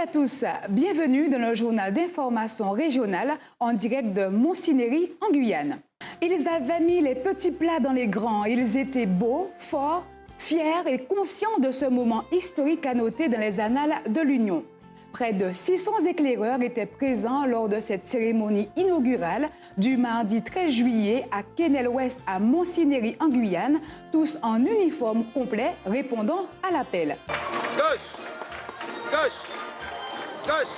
à tous, bienvenue dans le journal d'information régionale en direct de Montsinéry en Guyane. Ils avaient mis les petits plats dans les grands, ils étaient beaux, forts, fiers et conscients de ce moment historique à noter dans les annales de l'Union. Près de 600 éclaireurs étaient présents lors de cette cérémonie inaugurale du mardi 13 juillet à Quesnel-Ouest à Montsinéry en Guyane, tous en uniforme complet répondant à l'appel. Gauche, gauche, gauche.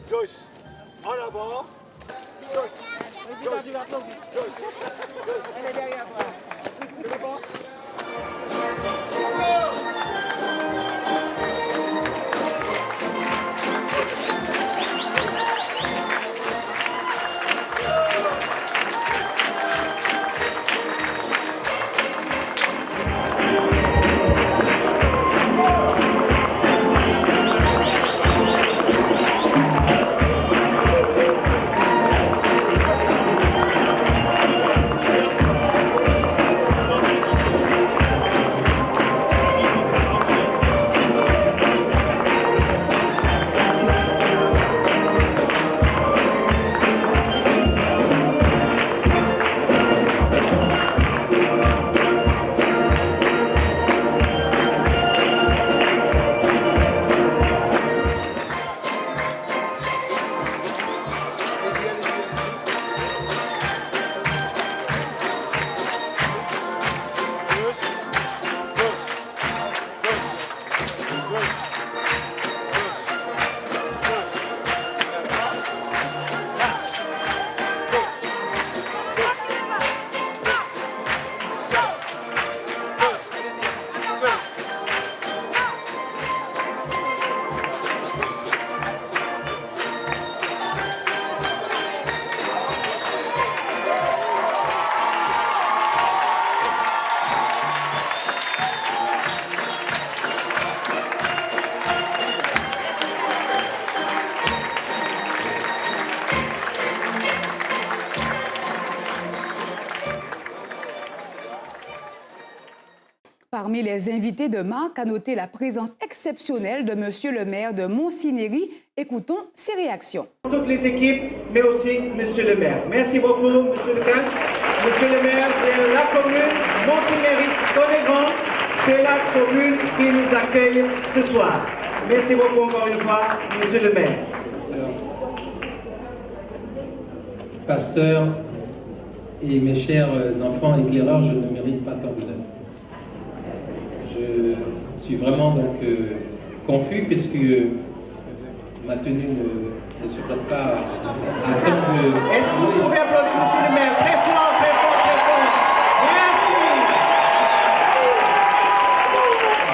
Gauche, en avant. Gauche, gauche, gauche. Elle est derrière toi. Devant. Parmi les invités de marque, à noter la présence exceptionnelle de Monsieur le maire de Montsinéry. Écoutons ses réactions. Toutes les équipes, mais aussi Monsieur le maire. Merci beaucoup, Monsieur le maire. Monsieur le maire de la commune Montsinéry-Conégran, c'est la commune qui nous accueille ce soir. Merci beaucoup encore une fois, Monsieur le maire. Pasteur et mes chers enfants éclaireurs, je ne mérite pas tant d'honneur. Je suis vraiment donc confus puisque ma tenue ne se prête pas à tant de... Est-ce que vous pouvez applaudir Monsieur le maire très fort, très fort, très fort. Merci.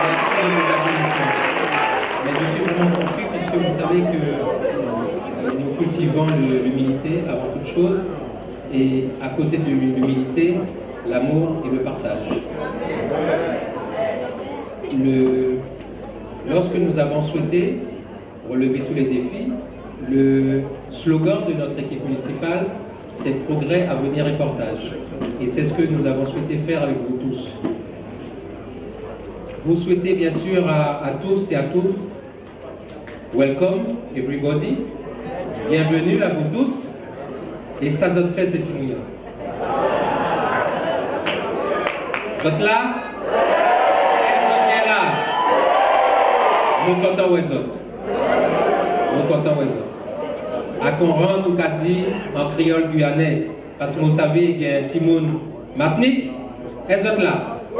Merci de mes applaudissements. Mais je suis vraiment confus puisque vous savez que nous cultivons l'humilité avant toute chose et à côté de l'humilité, l'amour et le partage. Lorsque nous avons souhaité relever tous les défis, le slogan de notre équipe municipale, c'est progrès, avenir et partage. Et c'est ce que nous avons souhaité faire avec vous tous. Vous souhaitez bien sûr à tous et à toutes, welcome everybody, bienvenue à vous tous, et ça vous fait cet imouillant. Vous êtes là? Nous comptons aux autres. Nous comptons aux autres. À qu'on rende ou qu'à dire en créole guyanais, parce que vous savez qu'il y a un petit monde matnik, et autres là. Il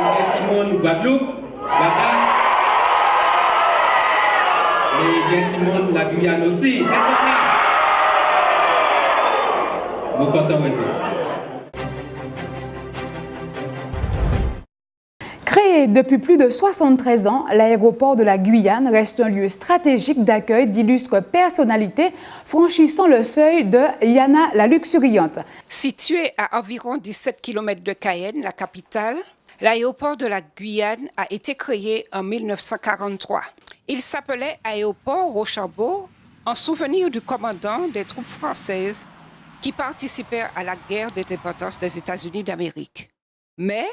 y a un petit monde Guadeloupe, Guadeloupe. Et il y a un petit monde la Guyane aussi, et autres là. Nous comptons aux autres. Depuis plus de 73 ans, l'aéroport de la Guyane reste un lieu stratégique d'accueil d'illustres personnalités franchissant le seuil de Yana la Luxuriante. Situé à environ 17 km de Cayenne, la capitale, l'aéroport de la Guyane a été créé en 1943. Il s'appelait Aéroport Rochambeau en souvenir du commandant des troupes françaises qui participèrent à la guerre d'indépendance des États-Unis d'Amérique. Mais,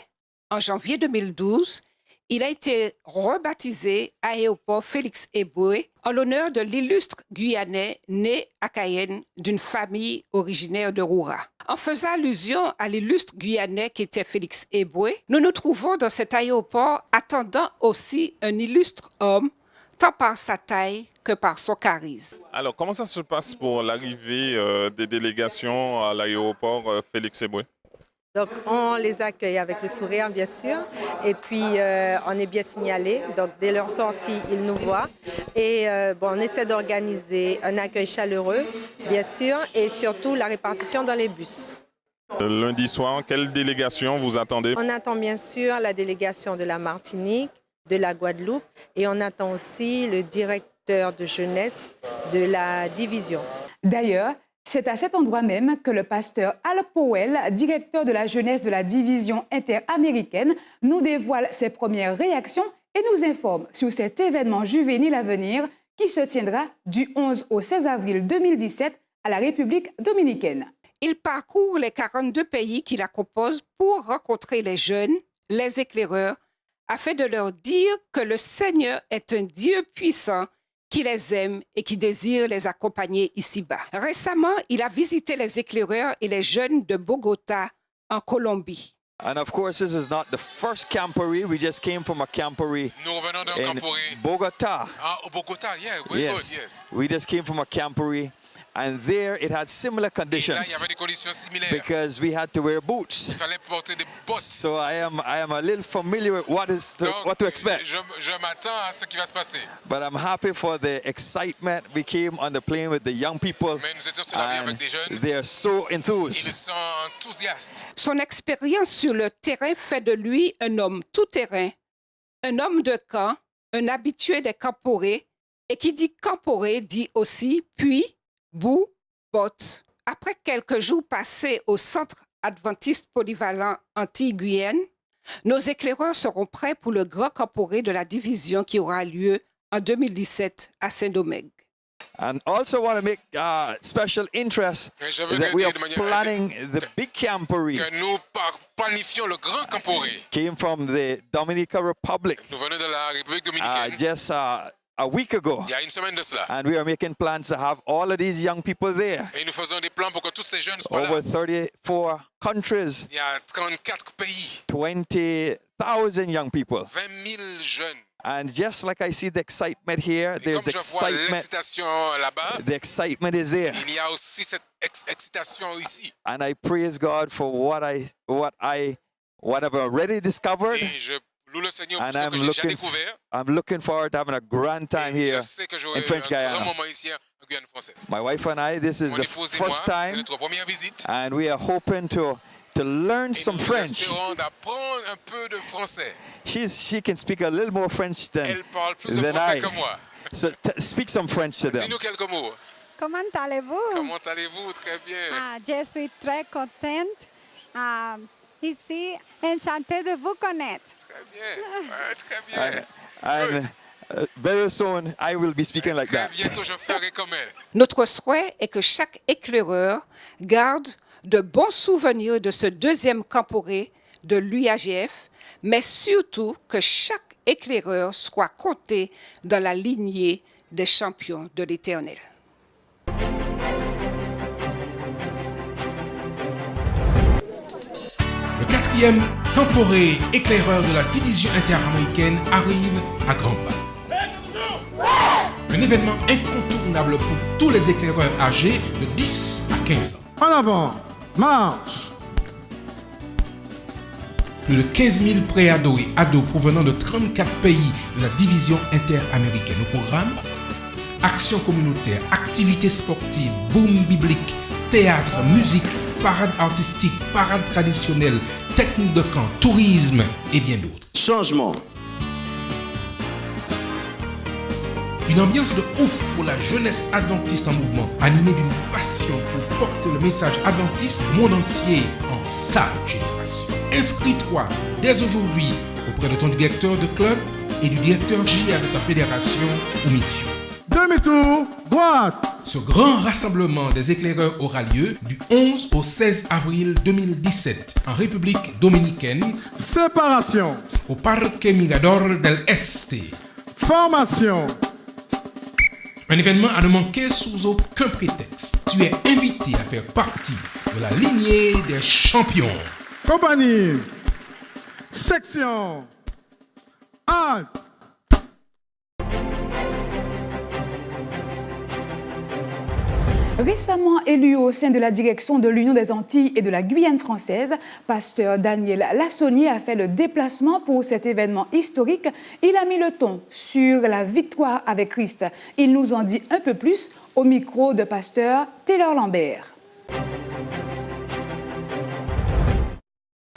en janvier 2012, il a été rebaptisé Aéroport Félix Éboué en l'honneur de l'illustre Guyanais né à Cayenne d'une famille originaire de Roura. En faisant allusion à l'illustre Guyanais qui était Félix Éboué, nous nous trouvons dans cet aéroport attendant aussi un illustre homme, tant par sa taille que par son charisme. Alors, comment ça se passe pour l'arrivée des délégations à l'aéroport Félix Éboué? Donc, on les accueille avec le sourire, bien sûr, et puis on est bien signalé. Donc, dès leur sortie, ils nous voient. Et on essaie d'organiser un accueil chaleureux, bien sûr, et surtout la répartition dans les bus. Lundi soir, quelle délégation vous attendez? On attend bien sûr la délégation de la Martinique, de la Guadeloupe, et on attend aussi le directeur de jeunesse de la division. D'ailleurs, c'est à cet endroit même que le pasteur Al Powell, directeur de la jeunesse de la division interaméricaine, nous dévoile ses premières réactions et nous informe sur cet événement juvénile à venir qui se tiendra du 11 au 16 avril 2017 à la République dominicaine. Il parcourt les 42 pays qui la composent pour rencontrer les jeunes, les éclaireurs, afin de leur dire que le Seigneur est un Dieu puissant qui les aime et qui désire les accompagner ici-bas. Récemment, il a visité les éclaireurs et les jeunes de Bogota, en Colombie. And of course, this is not the first camporee. We just came from a camporee Nous revenons d'un in camporé. Bogota. Ah, au Bogota, yeah, very good, Yes, yes. we just came from a camporee, and there it had similar Et là, il y conditions avait des conditions similaires. because we had to wear boots. Il fallait porter des bottes. So I am a little familiar with what Donc, to expect. je m'attends à ce qui va se passer. But I'm happy for the excitement. We came on the plane with the young people, Mais nous étions sur l'avion and avec des jeunes. they are so Ils enthused. sont enthousiastes. Son expérience sur le terrain fait de lui un homme tout-terrain, un homme de camp, un habitué des camporés, et qui dit camporé dit aussi puits, boue, bottes. Après quelques jours passés au centre adventiste polyvalent Antilles-Guyane, nos éclaireurs seront prêts pour le grand camporé de la division qui aura lieu en 2017 à Saint-Domingue. And also want to make special interest Et je veux that bien we dire are de manière planning the big camporee. que nous planifions le grand camporé. Came from the Dominican Republic Nous venons de la République dominicaine just a week ago, il y a une semaine de cela. and we are making plans to have all of these young people there. Et nous faisons des plans pour que tous ces jeunes soient là. Over 34 countries, Il y a 34 pays, 20,000 young people. 20 000 jeunes. And just like I see the excitement here, Et there's comme je vois excitement. l'excitation là-bas, The excitement is there. il y a aussi cette excitation ici. And I praise God for what I've already discovered. Et je loue le Seigneur pour And ce que j'ai déjà découvert. I'm looking forward to having a grand time Et here je sais que j'aurai in French un grand Guyana. moment ici en Guyane française. My wife and I, this is Mon the épouse et moi, first c'est time, notre première visite. and we are hoping to learn Et some nous French. espérons d'apprendre un peu de français. She can speak a little more French Elle parle plus de than français I. que moi. So speak some French to them. Dis-nous quelques mots. Comment allez-vous? Comment allez-vous? Très bien. Je suis très contente ici, enchantée de vous connaître. Très bien. Ouais, très bien. And very soon I will be speaking like Très that. bientôt, je ferai comme elle. Notre souhait est que chaque éclaireur garde de bons souvenirs de ce deuxième camporé de l'UAGF, mais surtout que chaque éclaireur soit compté dans la lignée des champions de l'Éternel. Le 4e camporé éclaireur de la division interaméricaine arrive à grands pas. Un événement incontournable pour tous les éclaireurs âgés de 10 à 15 ans. En avant, marche! Plus de 15 000 préados et ados provenant de 34 pays de la division interaméricaine. Au programme, actions communautaires, activités sportives, boom biblique, théâtre, musique, parade artistique, parade traditionnelle, technique de camp, tourisme et bien d'autres. Changement, Une ambiance de ouf pour la jeunesse adventiste en mouvement, animée d'une passion pour porter le message adventiste au monde entier en sa génération. Inscris-toi dès aujourd'hui auprès de ton directeur de club et du directeur JA de ta fédération ou mission. Demi-tour, droite. Ce grand rassemblement des éclaireurs aura lieu du 11 au 16 avril 2017 en République dominicaine. Séparation. Au Parque Mirador del Este. Formation. Un événement à ne manquer sous aucun prétexte. Tu es invité à faire partie de la lignée des champions. Compagnie. Section. Halte. Récemment élu au sein de la direction de l'Union des Antilles et de la Guyane française, pasteur Daniel Lassonnier a fait le déplacement pour cet événement historique. Il a mis le ton sur la victoire avec Christ. Il nous en dit un peu plus au micro de pasteur Taylor Lambert.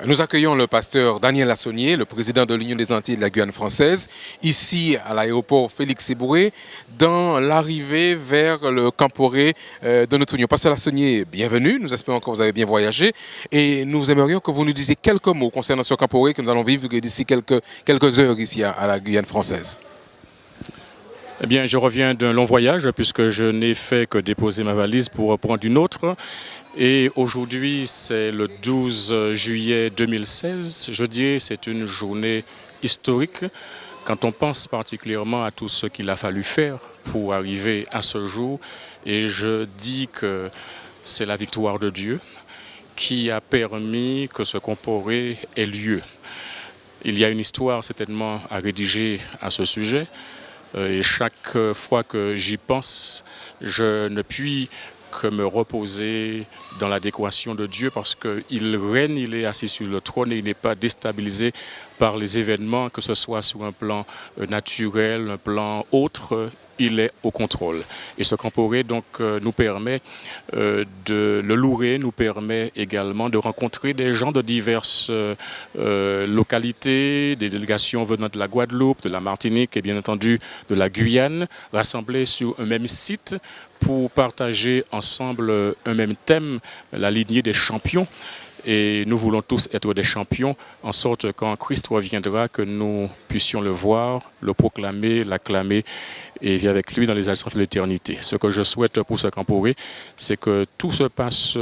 Nous accueillons le pasteur Daniel Lassonnier, le président de l'Union des Antilles et de la Guyane française, ici à l'aéroport Félix-Éboué, dans l'arrivée vers le Camporé de notre union. Pasteur Lassonnier, bienvenue, nous espérons que vous avez bien voyagé et nous aimerions que vous nous disiez quelques mots concernant ce Camporé que nous allons vivre d'ici quelques heures ici à la Guyane française. Eh bien, je reviens d'un long voyage puisque je n'ai fait que déposer ma valise pour reprendre une autre. Et aujourd'hui, c'est le 12 juillet 2016. Je dis c'est une journée historique quand on pense particulièrement à tout ce qu'il a fallu faire pour arriver à ce jour. Et je dis que c'est la victoire de Dieu qui a permis que ce Camporé ait lieu. Il y a une histoire certainement à rédiger à ce sujet. Et chaque fois que j'y pense, je ne puis que me reposer dans l'adéquation de Dieu parce qu'il règne, il est assis sur le trône et il n'est pas déstabilisé par les événements, que ce soit sur un plan naturel, un plan autre. Il est au contrôle. Et ce Camporé donc nous permet de le louer, nous permet également de rencontrer des gens de diverses localités, des délégations venant de la Guadeloupe, de la Martinique et bien entendu de la Guyane, rassemblés sur un même site pour partager ensemble un même thème, la lignée des champions. Et nous voulons tous être des champions, en sorte que quand Christ reviendra, que nous puissions le voir, le proclamer, l'acclamer et vivre avec lui dans les instants de l'éternité. Ce que je souhaite pour ce Camporé, c'est que tout se passe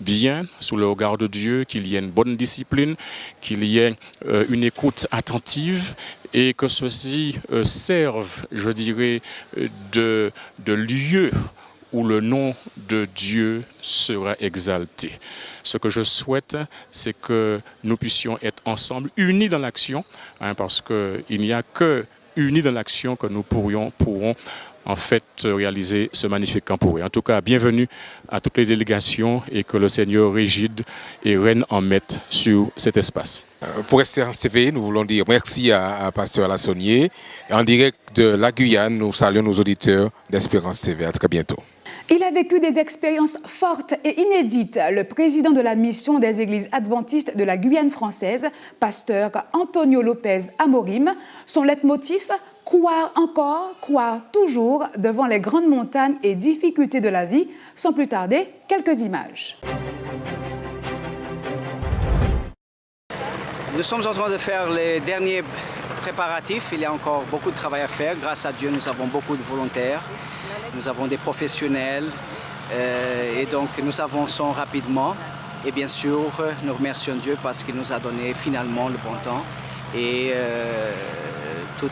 bien sous le regard de Dieu, qu'il y ait une bonne discipline, qu'il y ait une écoute attentive et que ceci serve, je dirais, de lieu où le nom de Dieu sera exalté. Ce que je souhaite, c'est que nous puissions être ensemble, unis dans l'action, parce qu'il n'y a que unis dans l'action que nous pourrons en fait réaliser ce magnifique Camporé. En tout cas, bienvenue à toutes les délégations et que le Seigneur régide et règne en maître sur cet espace. Pour Espérance TV, nous voulons dire merci à pasteur Lassonnier. En direct de la Guyane, nous saluons nos auditeurs d'Espérance TV. À très bientôt. Il a vécu des expériences fortes et inédites. Le président de la mission des églises adventistes de la Guyane française, pasteur Antonio Lopez Amorim, son leitmotiv, croire encore, croire toujours devant les grandes montagnes et difficultés de la vie. Sans plus tarder, quelques images. Nous sommes en train de faire les derniers préparatifs. Il y a encore beaucoup de travail à faire. Grâce à Dieu, nous avons beaucoup de volontaires. Nous avons des professionnels et donc nous avançons rapidement. Et bien sûr, nous remercions Dieu parce qu'il nous a donné finalement le bon temps. Et tout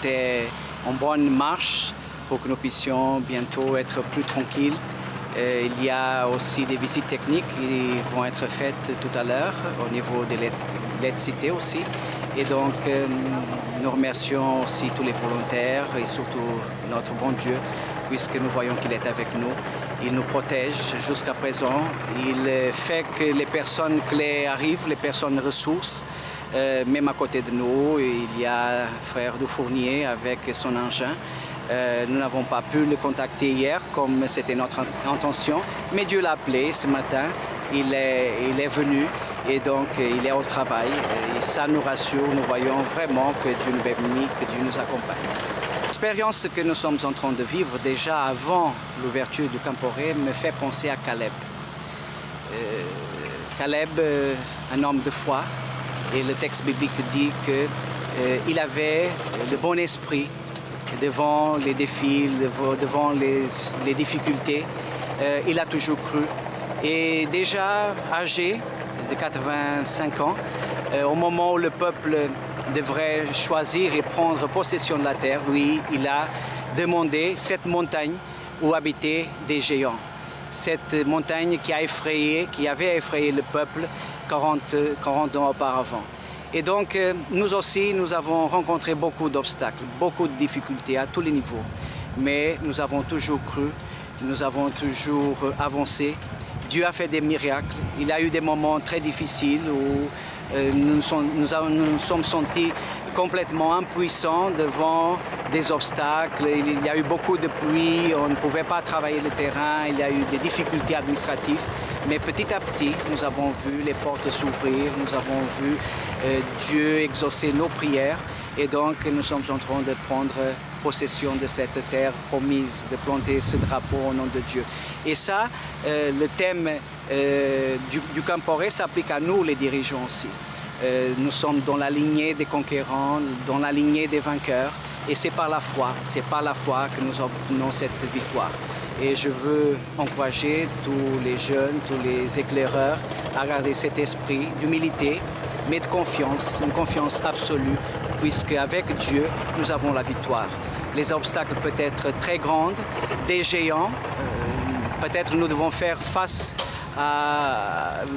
est en bonne marche pour que nous puissions bientôt être plus tranquilles. Il y a aussi des visites techniques qui vont être faites tout à l'heure au niveau de l'électricité aussi. Et donc, nous remercions aussi tous les volontaires et surtout notre bon Dieu, puisque nous voyons qu'il est avec nous. Il nous protège jusqu'à présent. Il fait que les personnes clés arrivent, les personnes ressources, même à côté de nous. Il y a frère Dufournier avec son engin. Nous n'avons pas pu le contacter hier comme c'était notre intention, mais Dieu l'a appelé ce matin. Il est venu et donc il est au travail. Et ça nous rassure, nous voyons vraiment que Dieu nous bénit, que Dieu nous accompagne. l'expérience que nous sommes en train de vivre déjà avant l'ouverture du Camporé me fait penser à Caleb. Caleb, un homme de foi, et le texte biblique dit qu'il avait le bon esprit devant les défis, devant les difficultés. Il a toujours cru. Et déjà âgé de 85 ans, au moment où le peuple devrait choisir et prendre possession de la terre, lui, il a demandé cette montagne où habitaient des géants. Cette montagne qui avait effrayé le peuple 40 ans auparavant. Et donc, nous aussi, nous avons rencontré beaucoup d'obstacles, beaucoup de difficultés à tous les niveaux. Mais nous avons toujours cru, nous avons toujours avancé. Dieu a fait des miracles. Il y a eu des moments très difficiles où nous nous sommes sentis complètement impuissants devant des obstacles. Il y a eu beaucoup de pluie, on ne pouvait pas travailler le terrain, il y a eu des difficultés administratives. Mais petit à petit, nous avons vu les portes s'ouvrir, nous avons vu Dieu exaucer nos prières. Et donc, nous sommes en train de prendre possession de cette terre promise, de planter ce drapeau au nom de Dieu. Et ça, le thème du Camporé s'applique à nous, les dirigeants aussi. Nous sommes dans la lignée des conquérants, dans la lignée des vainqueurs. Et c'est par la foi que nous obtenons cette victoire. Et je veux encourager tous les jeunes, tous les éclaireurs à garder cet esprit d'humilité, mais de confiance, une confiance absolue, puisque avec Dieu, nous avons la victoire. Les obstacles peuvent être très grands, des géants. Peut-être nous devons faire face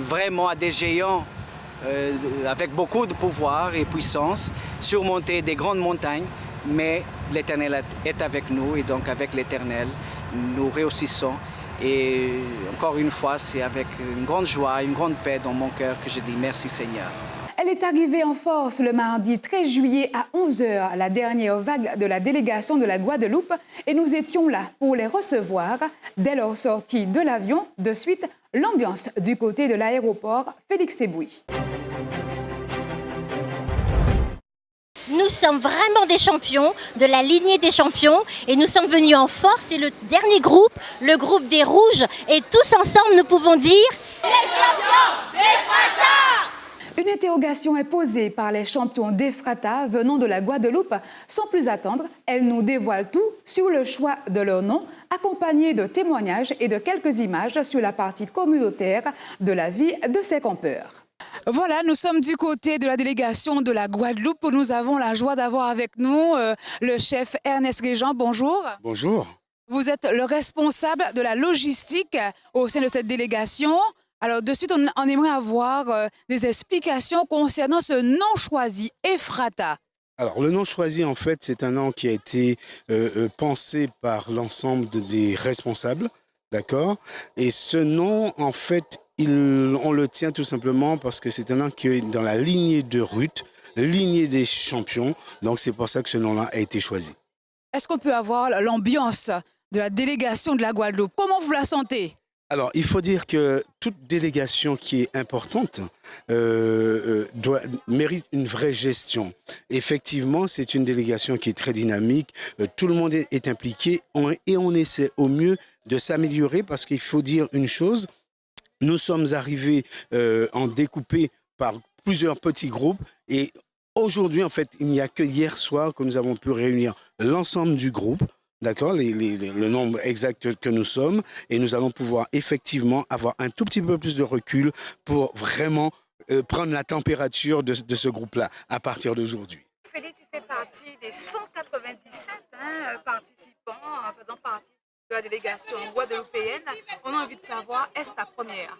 vraiment à des géants avec beaucoup de pouvoir et puissance, surmonter des grandes montagnes, mais l'Éternel est avec nous et donc avec l'Éternel, nous réussissons. Et encore une fois, c'est avec une grande joie, une grande paix dans mon cœur que je dis merci Seigneur. Elle est arrivée en force le mardi 13 juillet à 11h, la dernière vague de la délégation de la Guadeloupe, et nous étions là pour les recevoir. Dès leur sortie de l'avion, de suite, l'ambiance du côté de l'aéroport Félix-Éboué. Nous sommes vraiment des champions, de la lignée des champions, et nous sommes venus en force. C'est le dernier groupe, le groupe des Rouges, et tous ensemble nous pouvons dire les champions d'Ephrata! Une interrogation est posée par les champions d'Ephrata venant de la Guadeloupe. Sans plus attendre, elles nous dévoilent tout sur le choix de leur nom, accompagné de témoignages et de quelques images sur la partie communautaire de la vie de ces campeurs. Voilà, nous sommes du côté de la délégation de la Guadeloupe. Nous avons la joie d'avoir avec nous le chef Ernest Régent. Bonjour. Bonjour. Vous êtes le responsable de la logistique au sein de cette délégation. Alors, de suite, on aimerait avoir des explications concernant ce nom choisi, Ephrata. Alors, le nom choisi, en fait, c'est un nom qui a été pensé par l'ensemble des responsables, d'accord? Et ce nom, en fait, on le tient tout simplement parce que c'est un nom qui est dans la lignée de Ruth, lignée des champions. Donc, c'est pour ça que ce nom-là a été choisi. Est-ce qu'on peut avoir l'ambiance de la délégation de la Guadeloupe? Comment vous la sentez? Alors, il faut dire que toute délégation qui est importante mérite une vraie gestion. Effectivement, c'est une délégation qui est très dynamique, tout le monde est impliqué et on essaie au mieux de s'améliorer parce qu'il faut dire une chose, nous sommes arrivés en découpé par plusieurs petits groupes et aujourd'hui, en fait, il n'y a que hier soir que nous avons pu réunir l'ensemble du groupe. D'accord, le nombre exact que nous sommes, et nous allons pouvoir effectivement avoir un tout petit peu plus de recul pour vraiment prendre la température de ce groupe-là à partir d'aujourd'hui. Félix, tu fais partie des 197 participants faisant partie de la délégation guadeloupéenne. On a envie de savoir, est-ce ta première?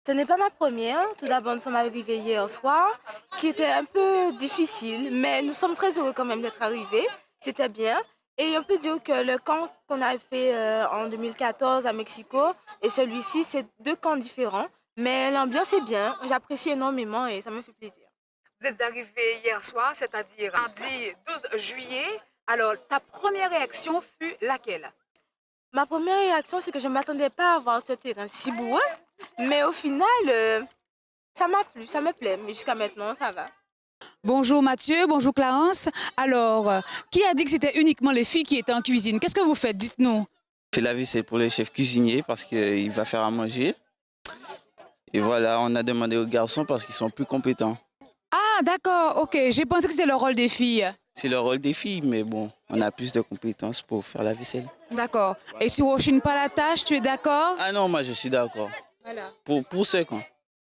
Ce n'est pas ma première. Tout d'abord, nous sommes arrivés hier soir, qui était un peu difficile, mais nous sommes très heureux quand même d'être arrivés. C'était bien. Et on peut dire que le camp qu'on a fait en 2014 à Mexico et celui-ci, c'est deux camps différents. Mais l'ambiance est bien, j'apprécie énormément et ça me fait plaisir. Vous êtes arrivé hier soir, c'est-à-dire mardi 12 juillet. Alors, ta première réaction fut laquelle? Ma première réaction, c'est que je ne m'attendais pas à voir ce terrain si beau. Mais au final, ça m'a plu, ça me plaît. Mais jusqu'à maintenant, ça va. Bonjour Mathieu, bonjour Clarence. Alors, qui a dit que c'était uniquement les filles qui étaient en cuisine? Qu'est-ce que vous faites? Dites-nous. C'est la vaisselle pour les chefs cuisiniers parce qu'il va faire à manger. Et voilà, on a demandé aux garçons parce qu'ils sont plus compétents. Ah, d'accord, ok. J'ai pensé que c'était le rôle des filles. C'est le rôle des filles, mais bon, on a plus de compétences pour faire la vaisselle. D'accord. Et tu rechignes pas la tâche, tu es d'accord? Ah non, moi je suis d'accord. Voilà. Pour ce camp.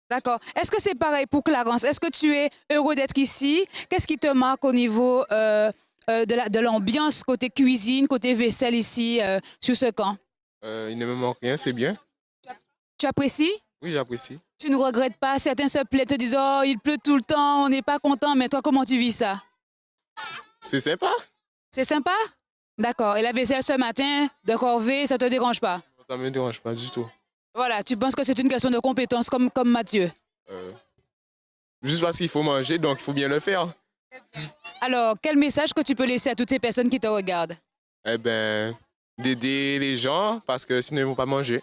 D'accord. Est-ce que c'est pareil pour Clarence? Est-ce que tu es heureux d'être ici? Qu'est-ce qui te marque au niveau de l'ambiance côté cuisine, côté vaisselle ici, sur ce camp? Il ne me manque rien, c'est bien. Tu apprécies? Oui, j'apprécie. Tu ne regrettes pas? Certains se plaignent, te disent « Oh, il pleut tout le temps, on n'est pas content. » Mais toi, comment tu vis ça? C'est sympa. C'est sympa? D'accord. Et la vaisselle ce matin, de corvée, ça ne te dérange pas? Ça ne me dérange pas du tout. Voilà, tu penses que c'est une question de compétence comme Mathieu? Juste parce qu'il faut manger, donc il faut bien le faire. Alors, quel message que tu peux laisser à toutes ces personnes qui te regardent? Eh bien, d'aider les gens parce que sinon ils ne vont pas manger.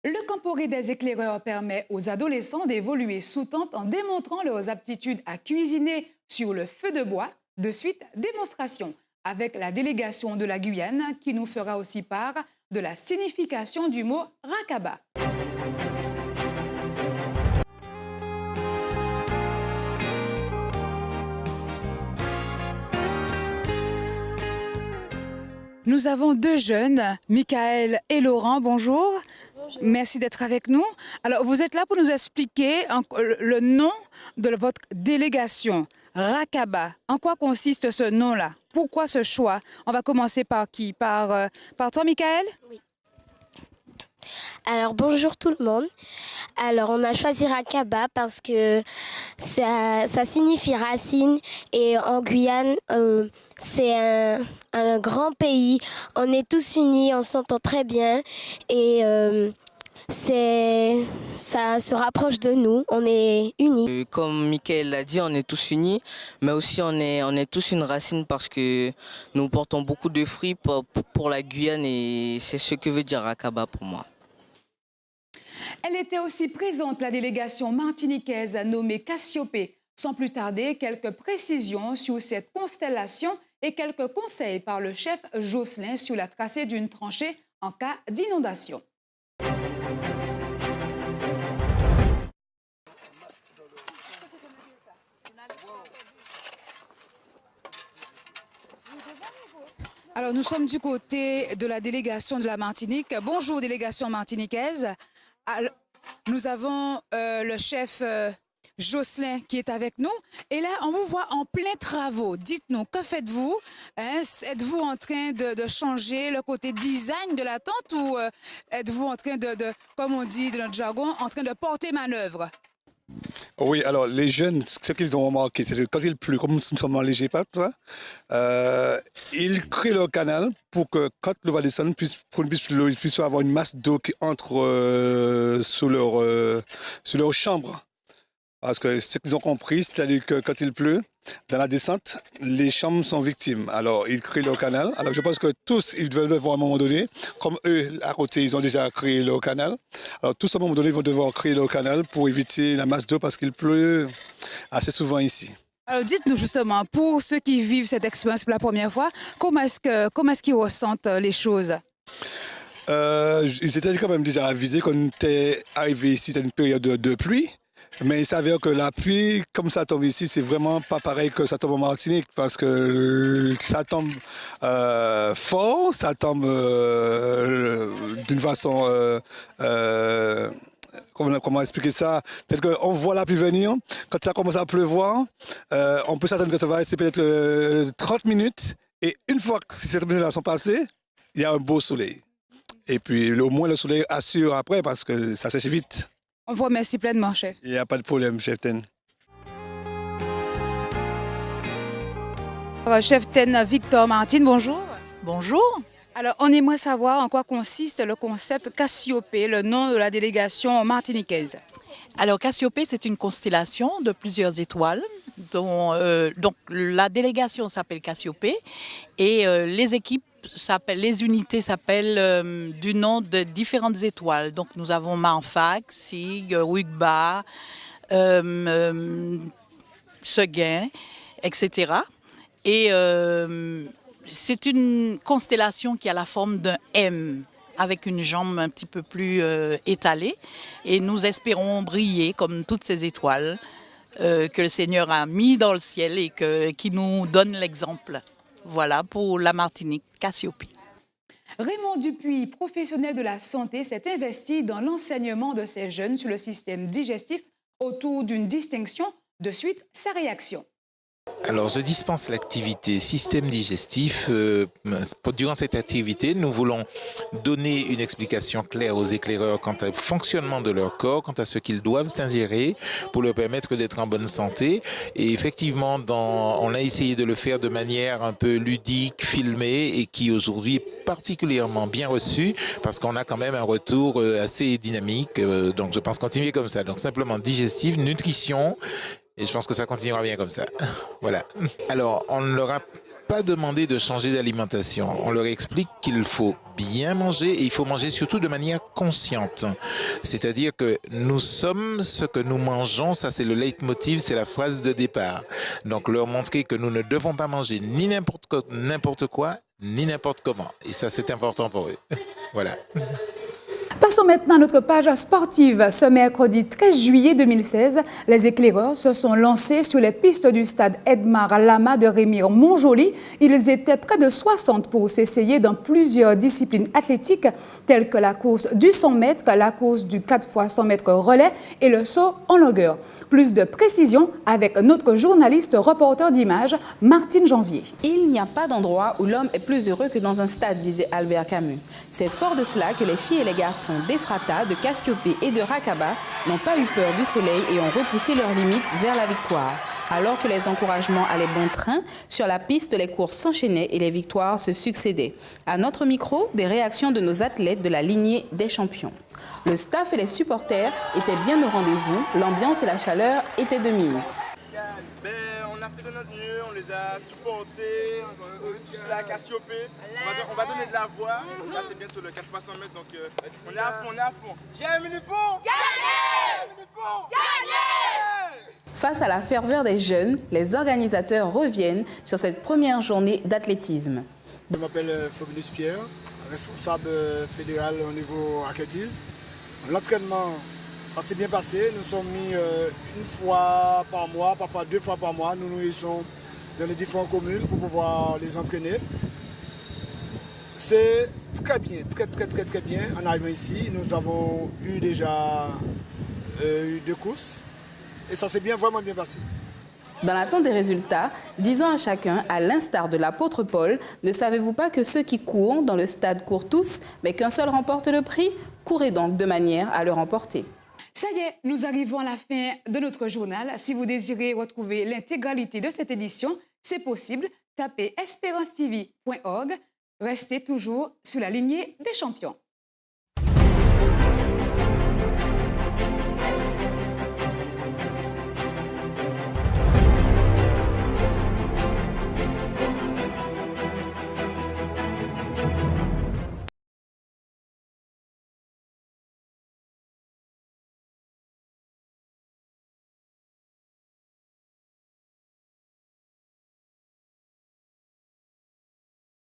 Le Camporé des éclaireurs permet aux adolescents d'évoluer sous tente en démontrant leurs aptitudes à cuisiner sur le feu de bois. De suite, démonstration avec la délégation de la Guyane qui nous fera aussi part de la signification du mot rakaba. Nous avons deux jeunes, Michael et Laurent. Bonjour. Bonjour. Merci d'être avec nous. Alors, vous êtes là pour nous expliquer le nom de votre délégation, Rakaba. En quoi consiste ce nom-là? Pourquoi ce choix? On va commencer par qui? Par toi, Michael? Oui. Alors, bonjour tout le monde. Alors, on a choisi Rakaba parce que ça signifie racine. Et en Guyane, c'est un grand pays. On est tous unis, on s'entend très bien. Et ça se rapproche de nous, on est unis. Comme Mickaël l'a dit, on est tous unis, mais aussi on est tous une racine parce que nous portons beaucoup de fruits pour la Guyane et c'est ce que veut dire Rakaba pour moi. Elle était aussi présente, la délégation martiniquaise nommée Cassiopée. Sans plus tarder, quelques précisions sur cette constellation et quelques conseils par le chef Jocelyn sur la tracée d'une tranchée en cas d'inondation. Alors, nous sommes du côté de la délégation de la Martinique. Bonjour, délégation martiniquaise. Alors, nous avons le chef Jocelyn qui est avec nous. Et là, on vous voit en plein travaux. Dites-nous, que faites-vous? Êtes-vous en train de changer le côté design de la tente ou êtes-vous en train de, comme on dit dans notre jargon, en train de porter manœuvre? Oui, alors les jeunes, ce qu'ils ont remarqué, c'est que quand il pleut, comme nous sommes en léger pâte, ils créent leur canal pour que quand l'eau va descendre, ils puissent avoir une masse d'eau qui entre sous leur chambre. Parce que ce qu'ils ont compris, c'est-à-dire que quand il pleut, dans la descente, les chambres sont victimes. Alors, ils créent leur canal. Alors, je pense que tous, ils veulent devoir à un moment donné, comme eux, à côté, ils ont déjà créé leur canal. Alors, tous, à un moment donné, ils vont devoir créer leur canal pour éviter la masse d'eau parce qu'il pleut assez souvent ici. Alors, dites-nous justement, pour ceux qui vivent cette expérience pour la première fois, comment est-ce qu'ils ressentent les choses? Ils étaient quand même déjà avisés qu'on était arrivé ici, c'était une période de pluie. Mais il s'avère que la pluie, comme ça tombe ici, c'est vraiment pas pareil que ça tombe en Martinique parce que ça tombe fort, ça tombe d'une façon, comment expliquer ça, tel qu'on voit la pluie venir, quand ça commence à pleuvoir, on peut s'attendre que ça va rester peut-être 30 minutes et une fois que ces 30 minutes-là sont passées, il y a un beau soleil. Et puis au moins le soleil assure après parce que ça sèche vite. On vous remercie pleinement, chef. Il n'y a pas de problème, chef Ten. Chef Ten Victor Martine, bonjour. Bonjour. Alors, on aimerait savoir en quoi consiste le concept Cassiopée, le nom de la délégation martiniquaise. Alors, Cassiopée, c'est une constellation de plusieurs étoiles. Donc, la délégation s'appelle Cassiopée et les équipes les unités s'appellent du nom de différentes étoiles. Donc nous avons Marfak, Sig, Rugba, Seguin, etc. Et c'est une constellation qui a la forme d'un M, avec une jambe un petit peu plus étalée. Et nous espérons briller comme toutes ces étoiles que le Seigneur a mis dans le ciel et qui nous donne l'exemple. Voilà pour la Martinique, Cassiopée. Raymond Dupuis, professionnel de la santé, s'est investi dans l'enseignement de ces jeunes sur le système digestif autour d'une distinction. De suite, sa réaction. Alors, je dispense l'activité système digestif. Durant cette activité, nous voulons donner une explication claire aux éclaireurs quant au fonctionnement de leur corps, quant à ce qu'ils doivent ingérer pour leur permettre d'être en bonne santé. Et effectivement, on a essayé de le faire de manière un peu ludique, filmée, et qui aujourd'hui est particulièrement bien reçu parce qu'on a quand même un retour assez dynamique. Donc, je pense continuer comme ça. Donc, simplement digestif, nutrition. Et je pense que ça continuera bien comme ça. Voilà. Alors, on ne leur a pas demandé de changer d'alimentation. On leur explique qu'il faut bien manger et il faut manger surtout de manière consciente. C'est-à-dire que nous sommes ce que nous mangeons. Ça, c'est le leitmotiv, c'est la phrase de départ. Donc, leur montrer que nous ne devons pas manger ni n'importe quoi, ni n'importe comment. Et ça, c'est important pour eux. Voilà. Passons maintenant à notre page sportive. Ce mercredi 13 juillet 2016, les éclaireurs se sont lancés sur les pistes du stade Edmar Lama de Rémire-Montjoly. Ils étaient près de 60 pour s'essayer dans plusieurs disciplines athlétiques telles que la course du 100 mètres, la course du 4x100 mètres relais et le saut en longueur. Plus de précisions avec notre journaliste reporter d'images, Martine Janvier. Il n'y a pas d'endroit où l'homme est plus heureux que dans un stade, disait Albert Camus. C'est fort de cela que les filles et les garçons d'Ephrata, de Cassiopée et de Rakaba n'ont pas eu peur du soleil et ont repoussé leurs limites vers la victoire. Alors que les encouragements allaient bon train, sur la piste, les courses s'enchaînaient et les victoires se succédaient. À notre micro, des réactions de nos athlètes de la lignée des champions. Le staff et les supporters étaient bien au rendez-vous, l'ambiance et la chaleur étaient de mise. On a fait de notre mieux, on les a supportés, tous là à Cassiopée. On va donner de la voix. Là c'est bientôt le 4x100 mètres, donc on est à fond, on est à fond. Jérémy Dupont, gagné! Gagné! Face à la ferveur des jeunes, les organisateurs reviennent sur cette première journée d'athlétisme. Je m'appelle Fabrice Pierre, responsable fédéral au niveau athlétisme. L'entraînement, ça s'est bien passé. Nous sommes mis une fois par mois, parfois 2 fois par mois. Nous nous réunissons dans les différentes communes pour pouvoir les entraîner. C'est très bien, très bien. En arrivant ici, nous avons eu déjà 2 courses et ça s'est vraiment bien passé. Dans l'attente des résultats, disons à chacun, à l'instar de l'apôtre Paul, ne savez-vous pas que ceux qui courent dans le stade courent tous, mais qu'un seul remporte le prix? Courez donc de manière à le remporter. Ça y est, nous arrivons à la fin de notre journal. Si vous désirez retrouver l'intégralité de cette édition, c'est possible. Tapez esperancetv.org. Restez toujours sur la lignée des champions.